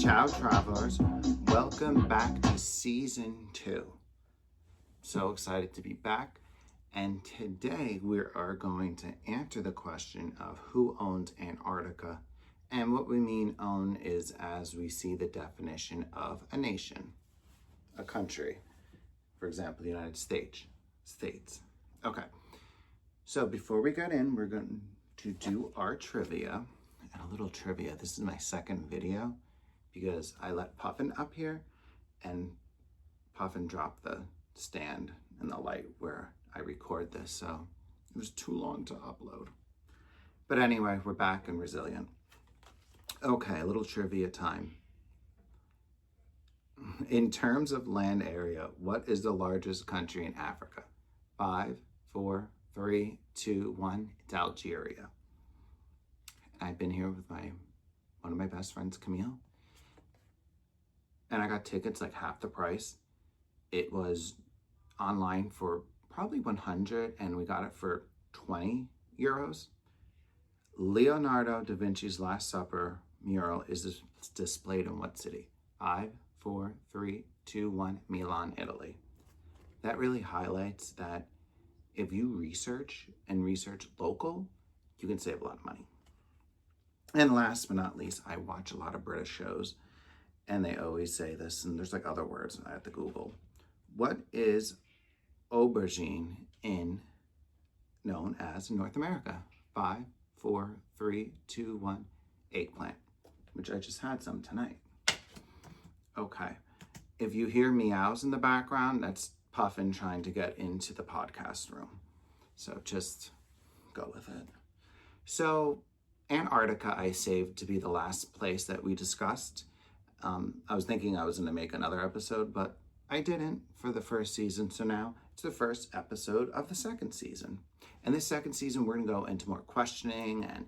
Ciao, travelers. Welcome back to season 2. So excited to be back. And today we are going to answer the question of who owns Antarctica. And what we mean own is as we see the definition of a nation, a country. For example, the United States. Okay. So before we get in, we're going to do our trivia. And a little trivia. This is my second video because I let Puffin up here and Puffin dropped the stand and the light where I record this, so it was too long to upload. But anyway, we're back and resilient. Okay, a little trivia time. In terms of land area, what is the largest country in Africa? 5, 4, 3, 2, 1. It's Algeria. I've been here with one of my best friends, Camille, and I got tickets like half the price. It was online for probably 100 and we got it for 20 euros. Leonardo da Vinci's Last Supper mural is displayed in what city? 5, 4, 3, 2, 1, Milan, Italy. That really highlights that if you research local, you can save a lot of money. And last but not least, I watch a lot of British shows and they always say this, and there's like other words I have to Google. What is aubergine known as in North America? 5, 4, 3, 2, 1, eggplant, which I just had some tonight. Okay, if you hear meows in the background, that's Puffin trying to get into the podcast room. So just go with it. So Antarctica I saved to be the last place that we discussed. I was thinking I was going to make another episode, but I didn't for the first season. So now it's the first episode of the second season. And this second season, we're going to go into more questioning and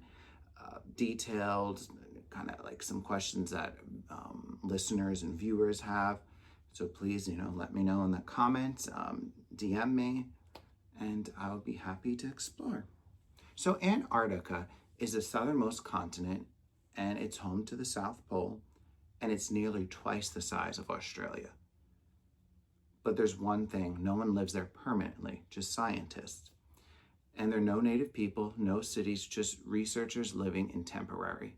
detailed, kind of like some questions that listeners and viewers have. So please, let me know in the comments, DM me, and I'll be happy to explore. So Antarctica is the southernmost continent, and it's home to the South Pole, and it's nearly twice the size of Australia. But there's one thing, no one lives there permanently, just scientists. And there are no native people, no cities, just researchers living in temporary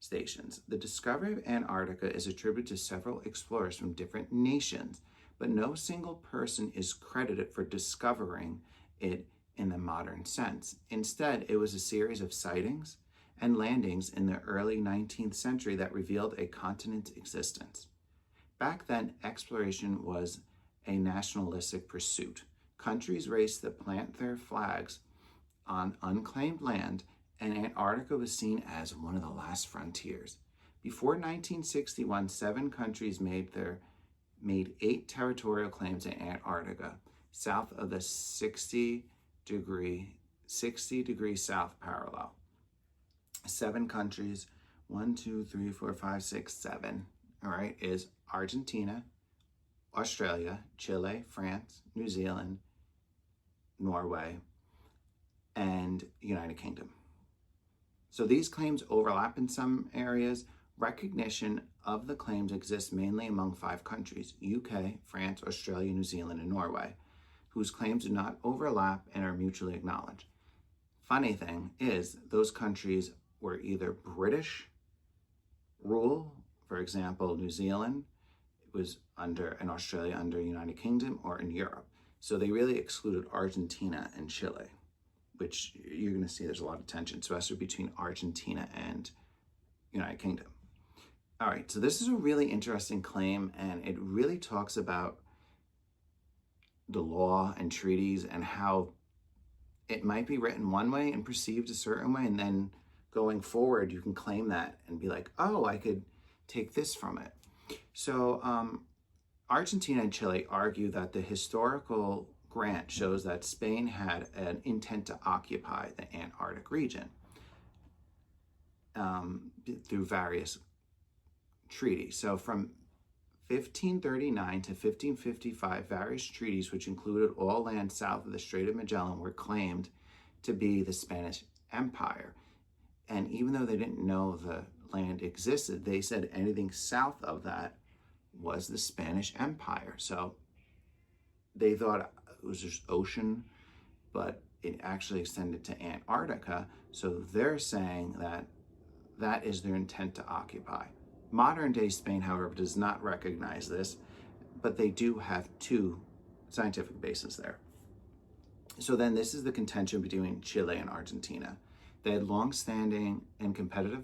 stations. The discovery of Antarctica is attributed to several explorers from different nations, but no single person is credited for discovering it in the modern sense. Instead, it was a series of sightings and landings in the early 19th century that revealed a continent's existence. Back then, exploration was a nationalistic pursuit. Countries raced to plant their flags on unclaimed land, and Antarctica was seen as one of the last frontiers. Before 1961, 7 countries made 8 territorial claims in Antarctica, south of the 60 degree south parallel. 7 countries, 1, 2, 3, 4, 5, 6, 7, all right, is Argentina, Australia, Chile, France, New Zealand, Norway, and United Kingdom. So these claims overlap in some areas. Recognition of the claims exists mainly among 5 countries, UK, France, Australia, New Zealand, and Norway, whose claims do not overlap and are mutually acknowledged. Funny thing is, those countries were either British rule, for example, New Zealand was under, and Australia under United Kingdom, or in Europe. So they really excluded Argentina and Chile, which you're going to see there's a lot of tension, especially between Argentina and United Kingdom. All right, so this is a really interesting claim, and it really talks about the law and treaties and how it might be written one way and perceived a certain way, and then going forward you can claim that and be like, oh, I could take this from it. So Argentina and Chile argue that the historical grant shows that Spain had an intent to occupy the Antarctic region through various treaties. So from 1539 to 1555, various treaties, which included all land south of the Strait of Magellan, were claimed to be the Spanish Empire. And even though they didn't know the land existed. They said anything south of that was the Spanish Empire. So they thought it was just ocean, but it actually extended to Antarctica. So they're saying that that is their intent to occupy. Modern day Spain, however, does not recognize this, but they do have two scientific bases there. So then this is the contention between Chile and Argentina. They had long-standing and competitive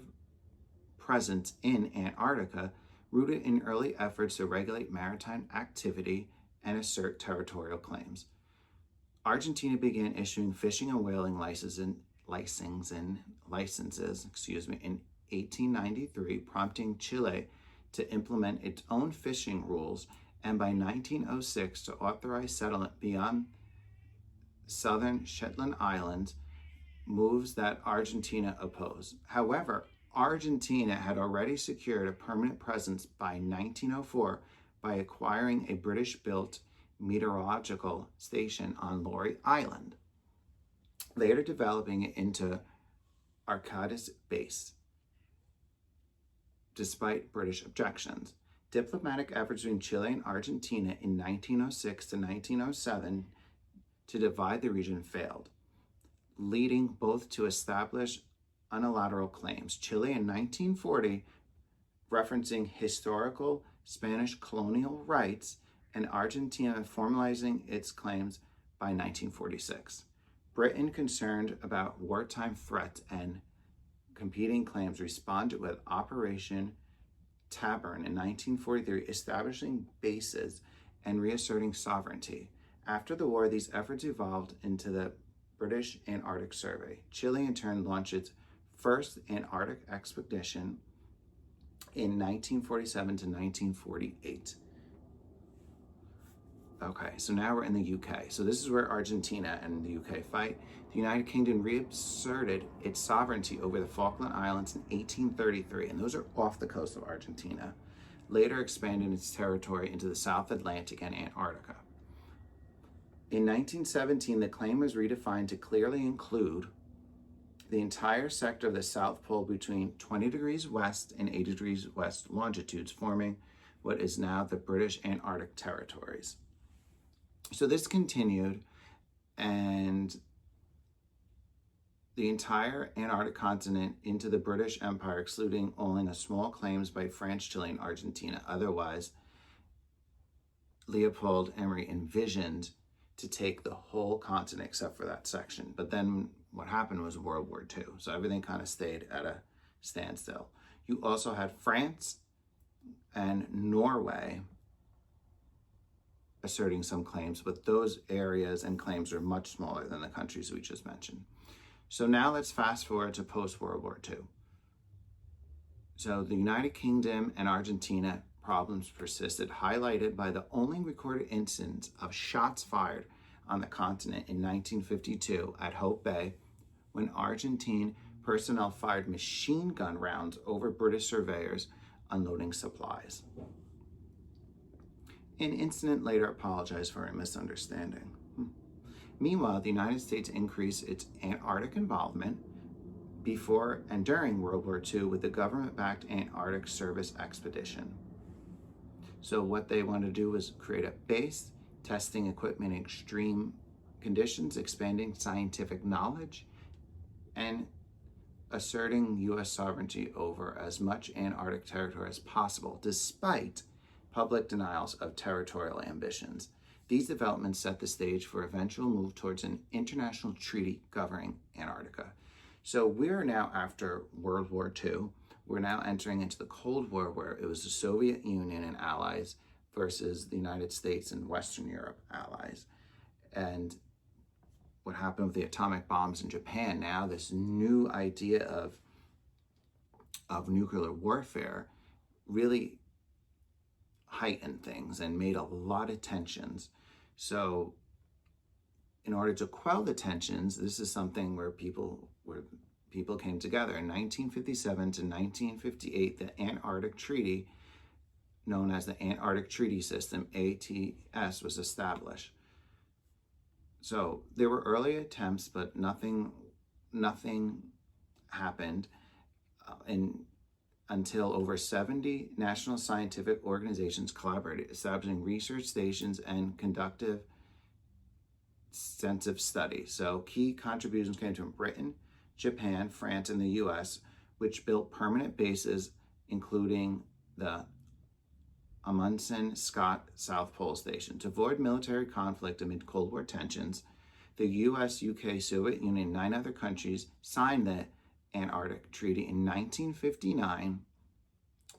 presence in Antarctica, rooted in early efforts to regulate maritime activity and assert territorial claims. Argentina began issuing fishing and whaling licenses in 1893, prompting Chile to implement its own fishing rules, and by 1906 to authorize settlement beyond southern Shetland Islands, moves that Argentina opposed. However, Argentina had already secured a permanent presence by 1904 by acquiring a British-built meteorological station on Laurie Island, later developing it into Arcadis Base, despite British objections. Diplomatic efforts between Chile and Argentina in 1906 to 1907 to divide the region failed, leading both to establish unilateral claims. Chile in 1940, referencing historical Spanish colonial rights, and Argentina formalizing its claims by 1946. Britain, concerned about wartime threats and competing claims, responded with Operation Tabern in 1943, establishing bases and reasserting sovereignty. After the war, these efforts evolved into the British Antarctic Survey. Chile, in turn, launched its first Antarctic expedition in 1947 to 1948. Okay, so now we're in the UK. So this is where Argentina and the UK fight. The United Kingdom reasserted its sovereignty over the Falkland Islands in 1833, and those are off the coast of Argentina, later expanded its territory into the South Atlantic and Antarctica. In 1917, the claim was redefined to clearly include the entire sector of the South Pole between 20 degrees west and 80 degrees west longitudes, forming what is now the British Antarctic Territories. So this continued, and the entire Antarctic continent into the British Empire, excluding only a small claims by France, Chile, and Argentina. Otherwise, Leopold Emery envisioned to take the whole continent except for that section. But then what happened was World War II. So everything kind of stayed at a standstill. You also had France and Norway asserting some claims, but those areas and claims are much smaller than the countries we just mentioned. So now let's fast forward to post-World War II. So the United Kingdom and Argentina problems persisted, highlighted by the only recorded instance of shots fired on the continent in 1952 at Hope Bay, when Argentine personnel fired machine gun rounds over British surveyors unloading supplies. An incident later apologized for a misunderstanding. Meanwhile, the United States increased its Antarctic involvement before and during World War II with the government-backed Antarctic Service Expedition. So what they wanted to do was create a base, testing equipment in extreme conditions, expanding scientific knowledge, and asserting U.S. sovereignty over as much Antarctic territory as possible, despite public denials of territorial ambitions. These developments set the stage for eventual move towards an international treaty governing Antarctica. So we're now after World War II. We're now entering into the Cold War, where it was the Soviet Union and allies versus the United States and Western Europe allies. And what happened with the atomic bombs in Japan, now this new idea of nuclear warfare really heightened things and made a lot of tensions. So in order to quell the tensions, this is something where people came together. In 1957 to 1958, the Antarctic Treaty, known as the Antarctic Treaty System, ATS, was established. So there were early attempts, but nothing happened. In until over 70 national scientific organizations collaborated, establishing research stations and conductive extensive studies. So key contributions came from Britain, Japan, France, and the US, which built permanent bases, including the Amundsen Scott South Pole Station. To avoid military conflict amid Cold War tensions, the US, UK, Soviet Union, and 9 other countries signed the Antarctic Treaty in 1959,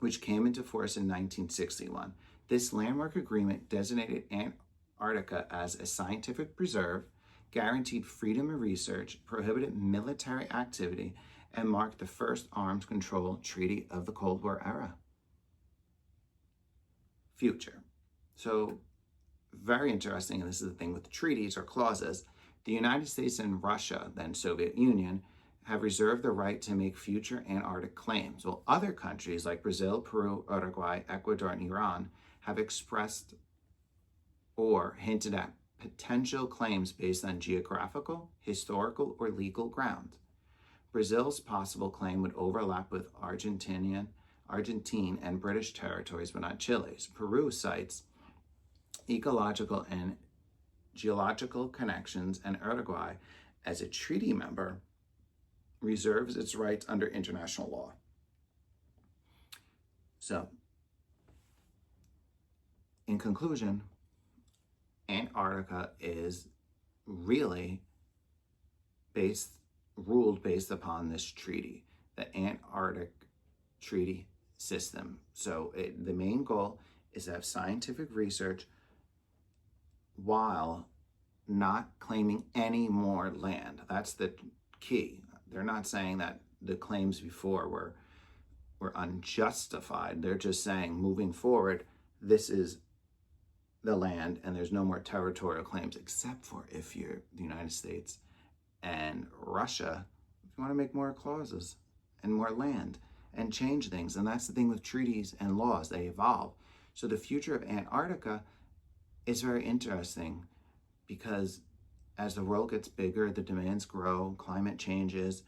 which came into force in 1961. This landmark agreement designated Antarctica as a scientific preserve, guaranteed freedom of research, prohibited military activity, and marked the first arms control treaty of the Cold War era. Future. So, very interesting, and this is the thing with treaties or clauses. The United States and Russia, then Soviet Union, have reserved the right to make future Antarctic claims, while other countries like Brazil, Peru, Uruguay, Ecuador, and Iran have expressed or hinted at potential claims based on geographical, historical, or legal grounds. Brazil's possible claim would overlap with Argentine and British territories, but not Chile's. Peru cites ecological and geological connections, and Uruguay, as a treaty member, reserves its rights under international law. So, in conclusion, Antarctica is really ruled based upon this treaty, the Antarctic Treaty System. So the main goal is to have scientific research while not claiming any more land. That's the key. They're not saying that the claims before were unjustified. They're just saying, moving forward, this is the land and there's no more territorial claims, except for if you're the United States and Russia, if you want to make more clauses and more land and change things. And that's the thing with treaties and laws, they evolve. So the future of Antarctica is very interesting, because as the world gets bigger, the demands grow, climate changes,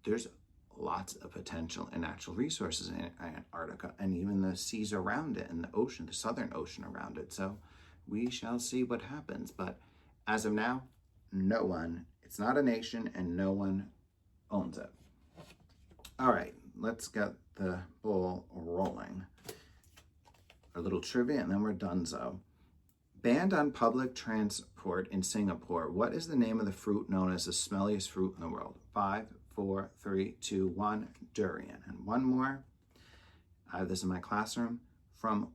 there's lots of potential and natural resources in Antarctica, and even the seas around it and the ocean, the southern ocean around it. So we shall see what happens. But as of now, no one, it's not a nation and no one owns it. All right, let's get the ball rolling. A little trivia and then we're donezo. Banned on public transport in Singapore, what is the name of the fruit known as the smelliest fruit in the world? 5, 4, 3, 2, 1, durian. And one more, I have this in my classroom. From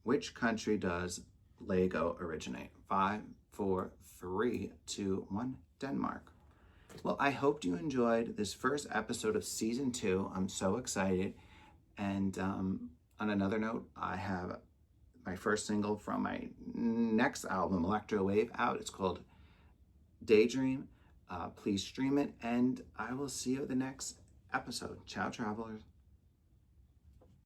which country does Lego originate? 5, 4, 3, 2, 1, Denmark. Well, I hope you enjoyed this first episode of season 2. I'm so excited. And on another note, I have my first single from my next album, Electro Wave, out. It's called Daydream. Please stream it, and I will see you at the next episode. Ciao, travelers.